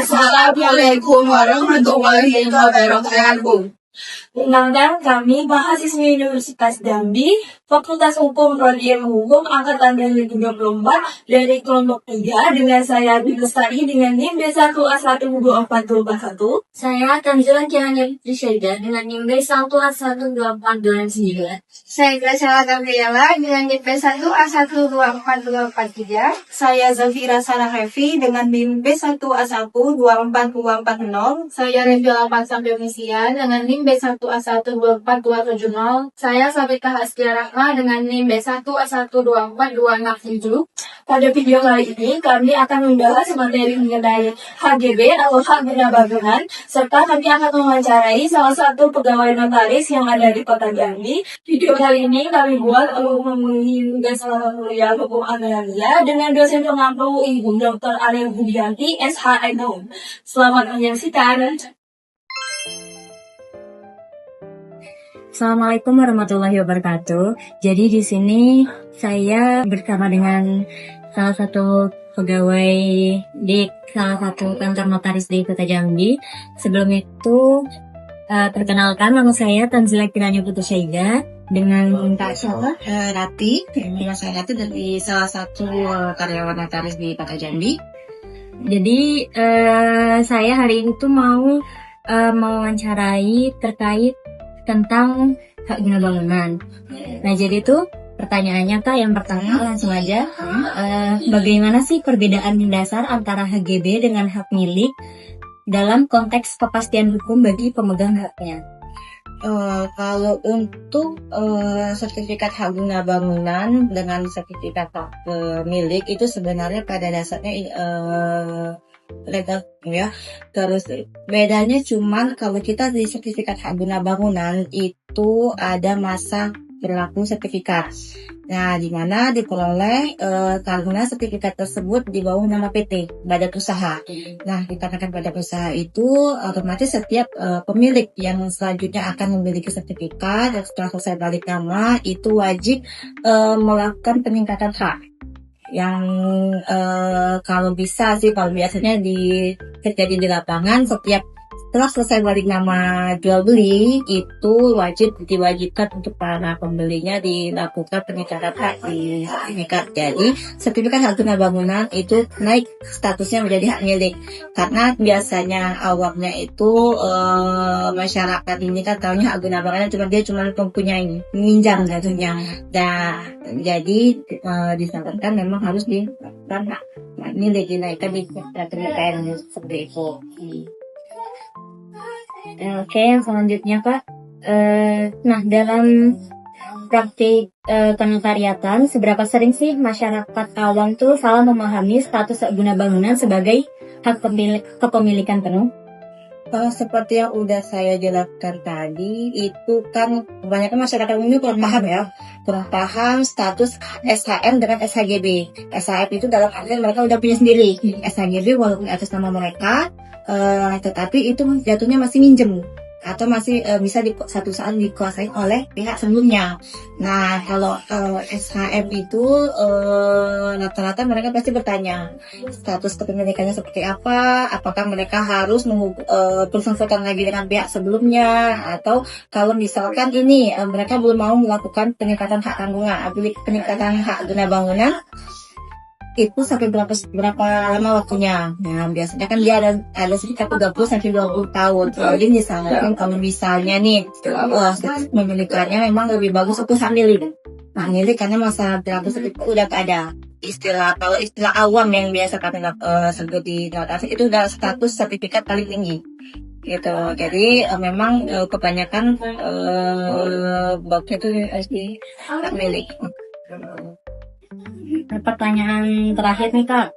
Assalamualaikum warahmatullahi wabarakatuh. Undang-undang kami mahasiswi Universitas Jambi, Fakultas Hukum Prodi Ilmu Hukum Angkatan 2024 dari kelompok 3 dengan saya Bilestari dengan NIM B1A12421. Saya Tanzila Kiranya Putri Syeda dengan NIM B1A12829. Saya Graciela Gabriela dengan NIM B1A12423. Saya Zafira Sarah Revi dengan NIM B1A1242240. Saya Revila Pansam Domisia dengan NIM B1A1242270. Saya Sabita Haskia Rahma dengan NIM B1A1242267. Pada video kali ini kami akan membahas materi mengenai HGB atau hak guna bangunan, serta kami akan mewawancarai salah satu pegawai notaris yang ada di Kota Jambi. Video kali ini kami buat memenuhi tugas kuliah hukum agraria dengan dosen pengampu Ibu Dr. Arya Budianti, SHM. Selamat menyaksikan. Assalamualaikum warahmatullahi wabarakatuh. Jadi di sini saya bersama dengan salah satu pegawai di salah satu kantor notaris di Kota Jambi. Sebelum itu perkenalkan, nama saya Tanzila Kiranya Putri Syeda dengan Kak siapa? Rati. Saya Rati dari salah satu karyawan notaris di Kota Jambi. Jadi saya hari ini tuh mau mewawancarai terkait tentang hak guna bangunan. Nah, jadi tuh pertanyaannya Kak, yang pertama langsung aja, bagaimana sih perbedaan mendasar antara HGB dengan hak milik dalam konteks kepastian hukum bagi pemegang haknya? Kalau untuk sertifikat hak guna bangunan dengan sertifikat hak milik itu sebenarnya pada dasarnya legal ya. Terus bedanya cuman kalau kita di sertifikat hak guna bangunan itu ada masa berlaku sertifikat. Nah, di mana diperoleh karena sertifikat tersebut di bawah nama PT, badan usaha. Nah, dikarenakan badan usaha itu otomatis setiap pemilik yang selanjutnya akan memiliki sertifikat dan setelah selesai balik nama itu wajib melakukan peningkatan hak. Yang kalau bisa sih, kalau biasanya terjadi di lapangan, setelah selesai balik nama jual beli itu diwajibkan untuk para pembelinya dilakukan peningkatan hak di sertifikat. Jadi sertifikat hak guna bangunan itu naik statusnya menjadi hak milik, karena biasanya awalnya itu masyarakat ini kan tahunya hak guna bangunan dia cuma mempunyai minjam jatuhnya. Nah, jadi disarankan memang harus dilakukan hak milik, dinaikkan di sertifikat seperti itu. Oke, yang selanjutnya Kak, nah dalam praktik kenotariatan, seberapa sering sih masyarakat awam tuh salah memahami status hak guna bangunan sebagai hak kepemilikan penuh? Seperti yang udah saya jelaskan tadi, itu kan kebanyakan masyarakat ini kurang paham status SHM dengan SHGB. SHM itu dalam artian mereka udah punya sendiri. SHGB walaupun atas nama mereka, tetapi itu jatuhnya masih minjem atau masih bisa satu saat dikuasai oleh pihak sebelumnya. Nah, kalau SHM itu rata-rata mereka pasti bertanya status kepemilikannya seperti apa, apakah mereka harus bersangkutan lagi dengan pihak sebelumnya, atau kalau misalkan ini mereka belum mau melakukan peningkatan hak tanggungan, peningkatan hak guna bangunan, itu sampai berapa lama waktunya. Nah, biasanya kan dia ada sekitar 30-20 tahun. Jadi misalnya kalau misalnya nih memilikannya memang lebih bagus untuk hak milik. Nah, milik karena masa berlaku sertifikat udah ada. Kalau istilah awam yang biasa kami sebut di notasi itu udah status sertifikat paling tinggi. Gitu. Jadi memang kebanyakan boxnya itu hak milik. Pertanyaan terakhir nih Kak,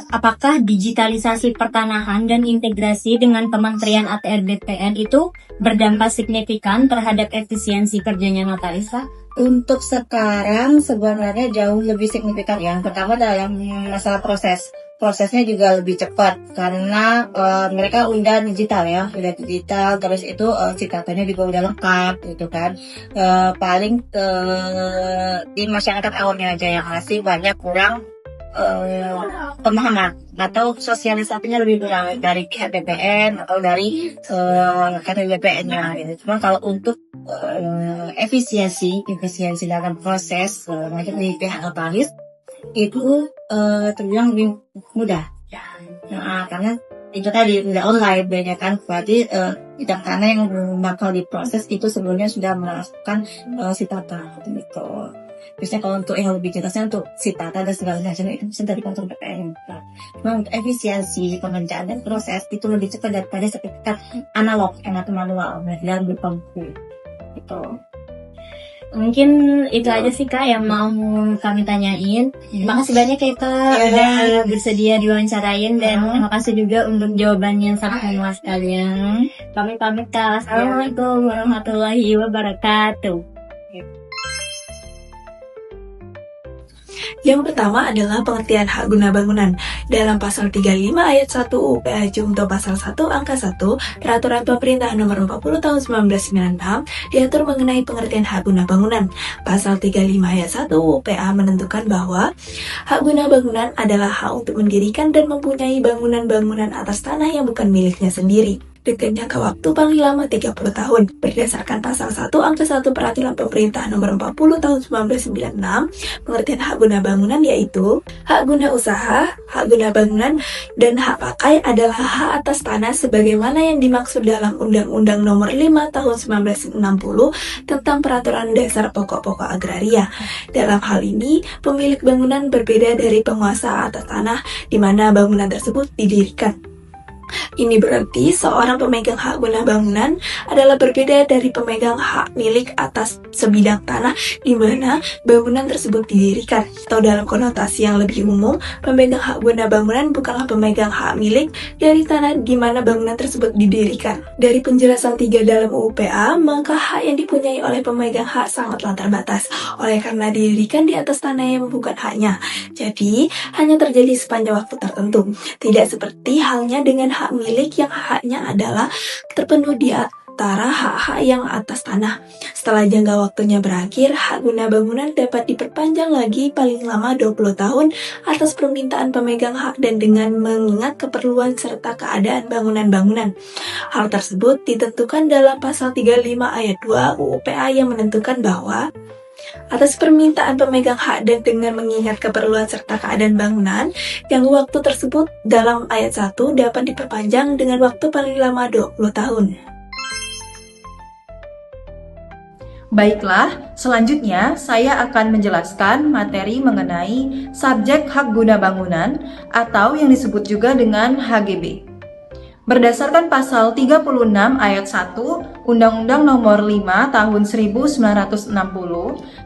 apakah digitalisasi pertanahan dan integrasi dengan Kementerian ATR BPN itu berdampak signifikan terhadap efisiensi kerjanya notaris Kak? Untuk sekarang sebenarnya jauh lebih signifikan ya. Pertama dalam masalah prosesnya juga lebih cepat karena mereka udah digital, terus itu citatannya juga udah lengkap gitu kan. Paling di masyarakat awamnya aja yang masih banyak kurang pemahaman atau sosialisasinya lebih kurang dari pihak BPN atau dari BPN-nya gitu. Cuma kalau untuk efisiensi dalam proses mungkin di pihak notaris itu terbilang lebih mudah. Nah, karena itu tadi udah online banyak kan, berarti tidak karena yang bakal diproses itu sebelumnya sudah melakukan sitata gitu. Biasanya kalau untuk yang lebih jelasnya untuk sitata dan segala macam itu bisa dari kantor BPN. Cuma untuk efisiensi pengerjaan dan proses itu lebih cepat daripada sertifikat analog atau manual dan lebih pembuku gitu. Mungkin itu aja sih Kak yang mau kami tanyain. Makasih banyak ya Kak udah bersedia diwawancarain, dan makasih juga untuk jawabannya yang sangat memuas kalian. Kami pamit Kak. Assalamualaikum warahmatullahi wabarakatuh. Yang pertama adalah pengertian hak guna bangunan. Dalam pasal 35 ayat 1 UU PA Junto pasal 1 angka 1 Peraturan Pemerintah Nomor 40 Tahun 1996 diatur mengenai pengertian hak guna bangunan. Pasal 35 ayat 1 UU PA menentukan bahwa hak guna bangunan adalah hak untuk mendirikan dan mempunyai bangunan-bangunan atas tanah yang bukan miliknya sendiri dengan jangka waktu paling lama 30 tahun. Berdasarkan pasal 1 angka 1 Peraturan Pemerintah Nomor 40 Tahun 1996, pengertian hak guna bangunan yaitu hak guna usaha, hak guna bangunan, dan hak pakai adalah hak atas tanah sebagaimana yang dimaksud dalam Undang-Undang Nomor 5 Tahun 1960 tentang Peraturan Dasar Pokok-pokok Agraria. Dalam hal ini, pemilik bangunan berbeda dari penguasa atas tanah di mana bangunan tersebut didirikan. Ini berarti seorang pemegang hak guna bangunan adalah berbeda dari pemegang hak milik atas sebidang tanah di mana bangunan tersebut didirikan. Atau dalam konotasi yang lebih umum, pemegang hak guna bangunan bukanlah pemegang hak milik dari tanah di mana bangunan tersebut didirikan. Dari penjelasan 3 dalam UU PA, maka hak yang dipunyai oleh pemegang hak sangatlah terbatas, oleh karena didirikan di atas tanah yang bukan haknya. Jadi, hanya terjadi sepanjang waktu tertentu. Tidak seperti halnya dengan hak milik yang haknya adalah terpenuh di antara hak-hak yang atas tanah. Setelah jangka waktunya berakhir, hak guna bangunan dapat diperpanjang lagi paling lama 20 tahun atas permintaan pemegang hak dan dengan mengingat keperluan serta keadaan bangunan-bangunan. Hal tersebut ditentukan dalam pasal 35 ayat 2 UU PA yang menentukan bahwa atas permintaan pemegang hak dan dengan mengingat keperluan serta keadaan bangunan, yang waktu tersebut dalam ayat 1 dapat diperpanjang dengan waktu paling lama 20 tahun. Baiklah, selanjutnya saya akan menjelaskan materi mengenai subjek hak guna bangunan atau yang disebut juga dengan HGB. Berdasarkan pasal 36 ayat 1 Undang-Undang Nomor 5 Tahun 1960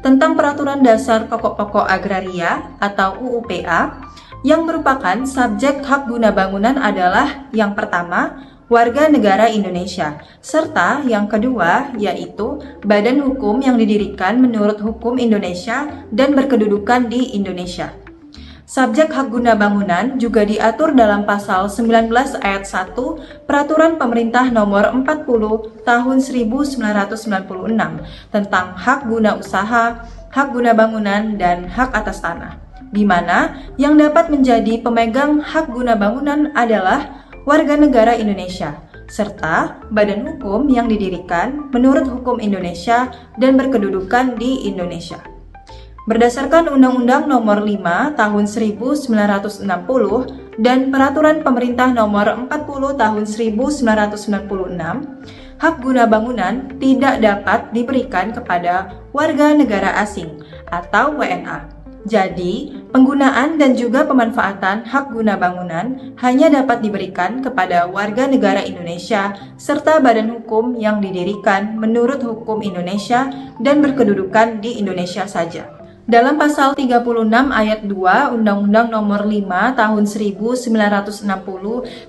tentang Peraturan Dasar Pokok-pokok Agraria atau UU PA, yang merupakan subjek hak guna bangunan adalah yang pertama, warga negara Indonesia, serta yang kedua yaitu badan hukum yang didirikan menurut hukum Indonesia dan berkedudukan di Indonesia. Subjek hak guna bangunan juga diatur dalam pasal 19 ayat 1 Peraturan Pemerintah Nomor 40 Tahun 1996 tentang hak guna usaha, hak guna bangunan, dan hak atas tanah, di mana yang dapat menjadi pemegang hak guna bangunan adalah warga negara Indonesia, serta badan hukum yang didirikan menurut hukum Indonesia dan berkedudukan di Indonesia. Berdasarkan Undang-Undang Nomor 5 Tahun 1960 dan Peraturan Pemerintah Nomor 40 Tahun 1996, hak guna bangunan tidak dapat diberikan kepada warga negara asing atau WNA. Jadi, penggunaan dan juga pemanfaatan hak guna bangunan hanya dapat diberikan kepada warga negara Indonesia serta badan hukum yang didirikan menurut hukum Indonesia dan berkedudukan di Indonesia saja. Dalam pasal 36 ayat 2 Undang-Undang Nomor 5 Tahun 1960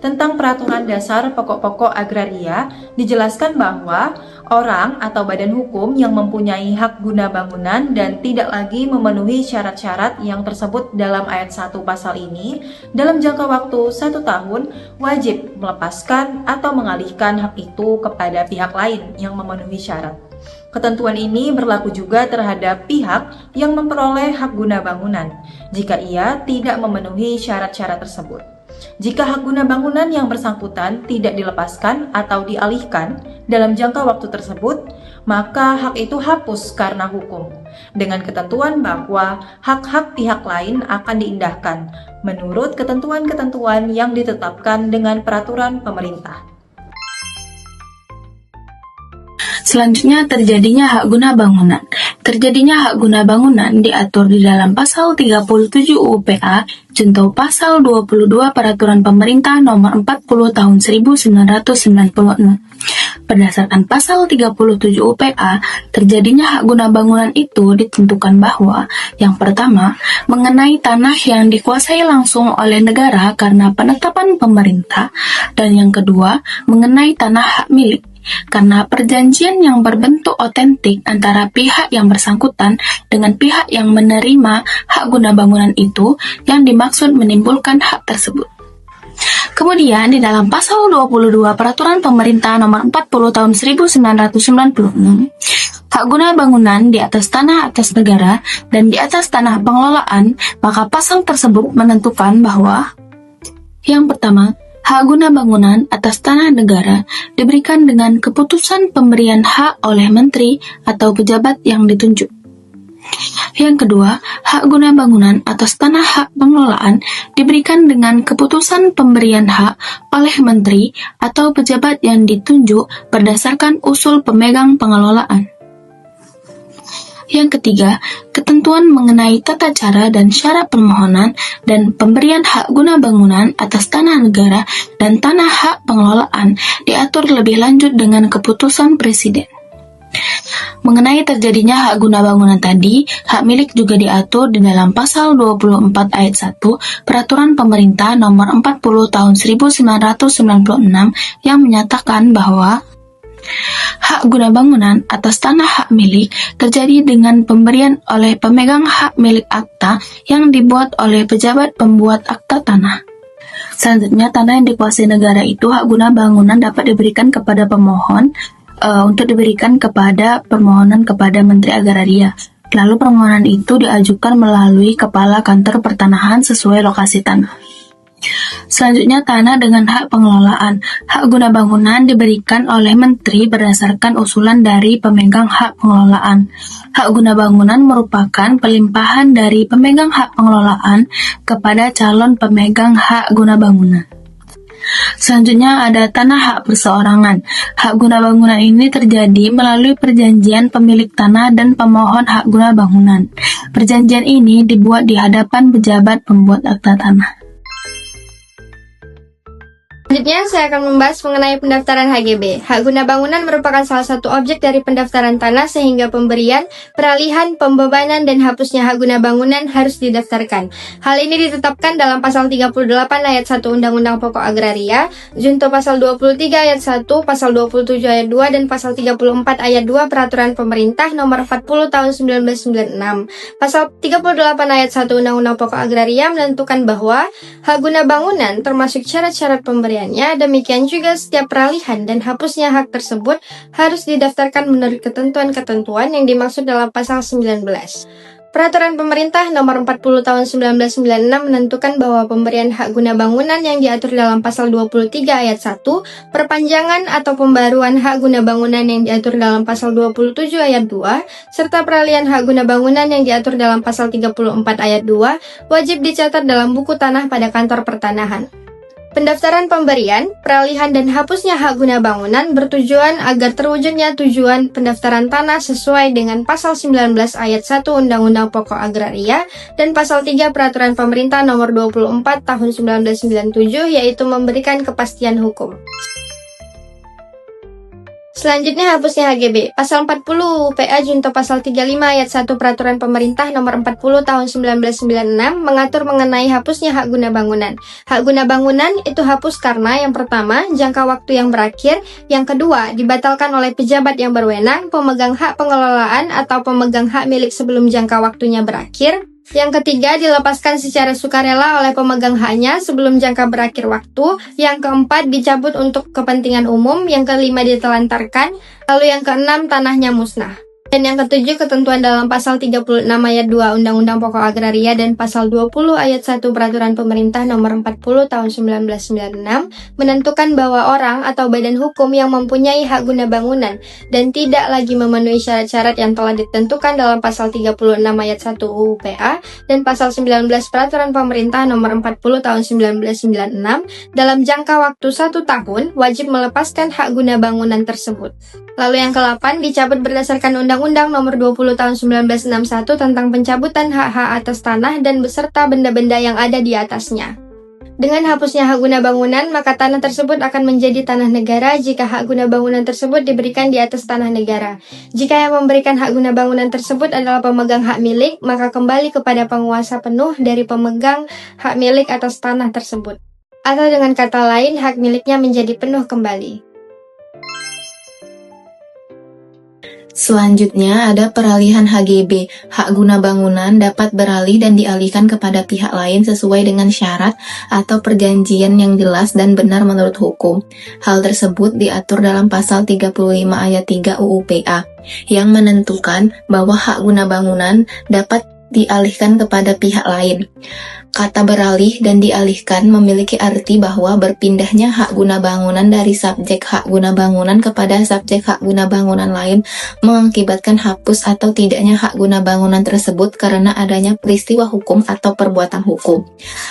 tentang Peraturan Dasar Pokok-pokok Agraria dijelaskan bahwa orang atau badan hukum yang mempunyai hak guna bangunan dan tidak lagi memenuhi syarat-syarat yang tersebut dalam ayat 1 pasal ini dalam jangka waktu 1 tahun wajib melepaskan atau mengalihkan hak itu kepada pihak lain yang memenuhi syarat. Ketentuan ini berlaku juga terhadap pihak yang memperoleh hak guna bangunan jika ia tidak memenuhi syarat-syarat tersebut. Jika hak guna bangunan yang bersangkutan tidak dilepaskan atau dialihkan dalam jangka waktu tersebut, maka hak itu hapus karena hukum, dengan ketentuan bahwa hak-hak pihak lain akan diindahkan menurut ketentuan-ketentuan yang ditetapkan dengan peraturan pemerintah. Selanjutnya, terjadinya hak guna bangunan. Terjadinya hak guna bangunan diatur di dalam pasal 37 UU PA junto pasal 22 Peraturan Pemerintah Nomor 40 Tahun 1996. Berdasarkan pasal 37 UU PA, terjadinya hak guna bangunan itu ditentukan bahwa yang pertama, mengenai tanah yang dikuasai langsung oleh negara karena penetapan pemerintah, dan yang kedua, mengenai tanah hak milik karena perjanjian yang berbentuk otentik antara pihak yang bersangkutan dengan pihak yang menerima hak guna bangunan itu yang dimaksud menimbulkan hak tersebut. Kemudian di dalam pasal 22 Peraturan Pemerintah Nomor 40 Tahun 1996, hak guna bangunan di atas tanah atas negara dan di atas tanah pengelolaan, maka pasal tersebut menentukan bahwa yang pertama, hak guna bangunan atas tanah negara diberikan dengan keputusan pemberian hak oleh menteri atau pejabat yang ditunjuk. Yang kedua, hak guna bangunan atas tanah hak pengelolaan diberikan dengan keputusan pemberian hak oleh menteri atau pejabat yang ditunjuk berdasarkan usul pemegang pengelolaan. Yang ketiga, ketentuan mengenai tata cara dan syarat permohonan dan pemberian hak guna bangunan atas tanah negara dan tanah hak pengelolaan diatur lebih lanjut dengan keputusan Presiden. Mengenai terjadinya hak guna bangunan tadi, hak milik juga diatur di dalam pasal 24 ayat 1 Peraturan Pemerintah Nomor 40 Tahun 1996 yang menyatakan bahwa hak guna bangunan atas tanah hak milik terjadi dengan pemberian oleh pemegang hak milik akta yang dibuat oleh pejabat pembuat akta tanah. Selanjutnya, tanah yang dikuasai negara itu hak guna bangunan dapat diberikan kepada pemohon untuk diberikan kepada permohonan kepada Menteri Agraria. Lalu permohonan itu diajukan melalui Kepala Kantor Pertanahan sesuai lokasi tanah. Selanjutnya, tanah dengan hak pengelolaan. Hak guna bangunan diberikan oleh menteri berdasarkan usulan dari pemegang hak pengelolaan. Hak guna bangunan merupakan pelimpahan dari pemegang hak pengelolaan kepada calon pemegang hak guna bangunan. Selanjutnya ada tanah hak perseorangan. Hak guna bangunan ini terjadi melalui perjanjian pemilik tanah dan pemohon hak guna bangunan. Perjanjian ini dibuat di hadapan pejabat pembuat akta tanah. Selanjutnya, saya akan membahas mengenai pendaftaran HGB. Hak guna bangunan merupakan salah satu objek dari pendaftaran tanah sehingga pemberian, peralihan, pembebanan, dan hapusnya hak guna bangunan harus didaftarkan. Hal ini ditetapkan dalam pasal 38 ayat 1 Undang-Undang Pokok Agraria, junto pasal 23 ayat 1, pasal 27 ayat 2, dan pasal 34 ayat 2 Peraturan Pemerintah Nomor 40 Tahun 1996. Pasal 38 ayat 1 Undang-Undang Pokok Agraria menentukan bahwa hak guna bangunan termasuk syarat-syarat pemberian. Demikian juga setiap peralihan dan hapusnya hak tersebut harus didaftarkan menurut ketentuan-ketentuan yang dimaksud dalam pasal 19. Peraturan Pemerintah Nomor 40 Tahun 1996 menentukan bahwa pemberian hak guna bangunan yang diatur dalam pasal 23 ayat 1, perpanjangan atau pembaruan hak guna bangunan yang diatur dalam pasal 27 ayat 2, serta peralihan hak guna bangunan yang diatur dalam pasal 34 ayat 2 wajib dicatat dalam buku tanah pada kantor pertanahan. Pendaftaran pemberian, peralihan, dan hapusnya hak guna bangunan bertujuan agar terwujudnya tujuan pendaftaran tanah sesuai dengan pasal 19 ayat 1 Undang-Undang Pokok Agraria dan pasal 3 Peraturan Pemerintah Nomor 24 Tahun 1997, yaitu memberikan kepastian hukum. Selanjutnya, hapusnya HGB. Pasal 40 PA junto pasal 35 ayat 1 Peraturan Pemerintah Nomor 40 Tahun 1996 mengatur mengenai hapusnya hak guna bangunan. Hak guna bangunan itu hapus karena yang pertama, jangka waktu yang berakhir, yang kedua, dibatalkan oleh pejabat yang berwenang, pemegang hak pengelolaan atau pemegang hak milik sebelum jangka waktunya berakhir, Yang ketiga, dilepaskan secara sukarela oleh pemegang haknya sebelum jangka berakhir waktu. Yang keempat, dicabut untuk kepentingan umum. Yang kelima, ditelantarkan. Lalu yang keenam, tanahnya musnah. Dan yang ketujuh, ketentuan dalam pasal 36 ayat 2 Undang-Undang Pokok Agraria dan pasal 20 ayat 1 Peraturan Pemerintah Nomor 40 Tahun 1996 menentukan bahwa orang atau badan hukum yang mempunyai hak guna bangunan dan tidak lagi memenuhi syarat-syarat yang telah ditentukan dalam pasal 36 ayat 1 UU PA dan pasal 19 Peraturan Pemerintah Nomor 40 Tahun 1996 dalam jangka waktu 1 tahun wajib melepaskan hak guna bangunan tersebut. Lalu yang ke-8, dicabut berdasarkan Undang-Undang Nomor 20 Tahun 1961 tentang pencabutan hak-hak atas tanah dan beserta benda-benda yang ada di atasnya. Dengan hapusnya hak guna bangunan, maka tanah tersebut akan menjadi tanah negara jika hak guna bangunan tersebut diberikan di atas tanah negara. Jika yang memberikan hak guna bangunan tersebut adalah pemegang hak milik, maka kembali kepada penguasa penuh dari pemegang hak milik atas tanah tersebut. Atau dengan kata lain, hak miliknya menjadi penuh kembali. Selanjutnya ada peralihan HGB. Hak guna bangunan dapat beralih dan dialihkan kepada pihak lain sesuai dengan syarat atau perjanjian yang jelas dan benar menurut hukum. Hal tersebut diatur dalam pasal 35 ayat 3 UU PA yang menentukan bahwa hak guna bangunan dapat dialihkan kepada pihak lain. Kata beralih dan dialihkan memiliki arti bahwa berpindahnya hak guna bangunan dari subjek hak guna bangunan kepada subjek hak guna bangunan lain mengakibatkan hapus atau tidaknya hak guna bangunan tersebut karena adanya peristiwa hukum atau perbuatan hukum.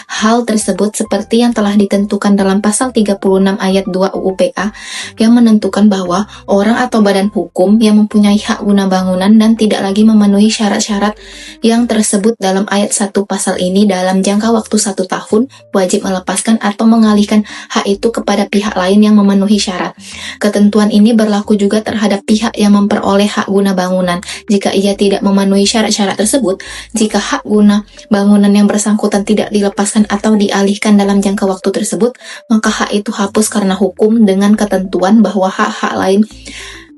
Hal tersebut seperti yang telah ditentukan dalam pasal 36 ayat 2 UU PA yang menentukan bahwa orang atau badan hukum yang mempunyai hak guna bangunan dan tidak lagi memenuhi syarat-syarat yang tersebut dalam ayat 1 pasal ini dalam jangka waktu 1 tahun wajib melepaskan atau mengalihkan hak itu kepada pihak lain yang memenuhi syarat. Ketentuan ini berlaku juga terhadap pihak yang memperoleh hak guna bangunan. Jika ia tidak memenuhi syarat-syarat tersebut, jika hak guna bangunan yang bersangkutan tidak dilepaskan atau dialihkan dalam jangka waktu tersebut, maka hak itu hapus karena hukum dengan ketentuan bahwa hak-hak lain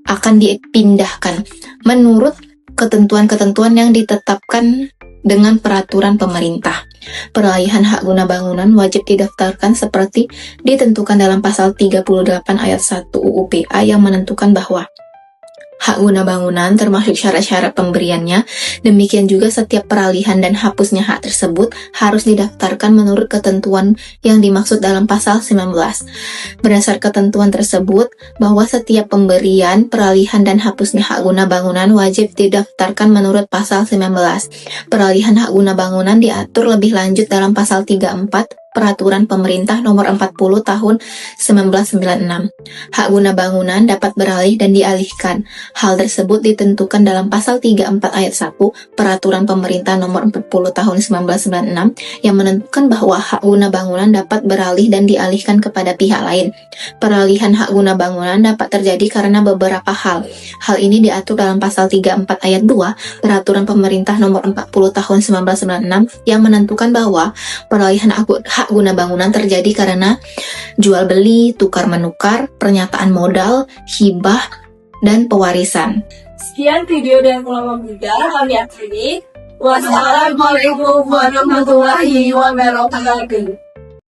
akan dipindahkan menurut ketentuan-ketentuan yang ditetapkan dengan peraturan pemerintah. Peralihan hak guna bangunan wajib didaftarkan seperti ditentukan dalam pasal 38 ayat 1 UU PA yang menentukan bahwa hak guna bangunan termasuk syarat-syarat pemberiannya. Demikian juga setiap peralihan dan hapusnya hak tersebut harus didaftarkan menurut ketentuan yang dimaksud dalam pasal 19. Berdasar ketentuan tersebut, bahwa setiap pemberian, peralihan dan hapusnya hak guna bangunan wajib didaftarkan menurut pasal 19. Peralihan hak guna bangunan diatur lebih lanjut dalam pasal 34 Peraturan Pemerintah Nomor 40 Tahun 1996. Hak guna bangunan dapat beralih dan dialihkan. Hal tersebut ditentukan dalam pasal 34 ayat 1 Peraturan Pemerintah Nomor 40 Tahun 1996 yang menentukan bahwa hak guna bangunan dapat beralih dan dialihkan kepada pihak lain. Peralihan hak guna bangunan dapat terjadi karena beberapa hal. Hal ini diatur dalam pasal 34 ayat 2 Peraturan Pemerintah Nomor 40 Tahun 1996 yang menentukan bahwa peralihan hak guna bangunan terjadi karena jual beli, tukar menukar, pernyataan modal, hibah, dan pewarisan. Sekian video dan kelompok 3 kami akhiri. Wassalamualaikum warahmatullahi wabarakatuh.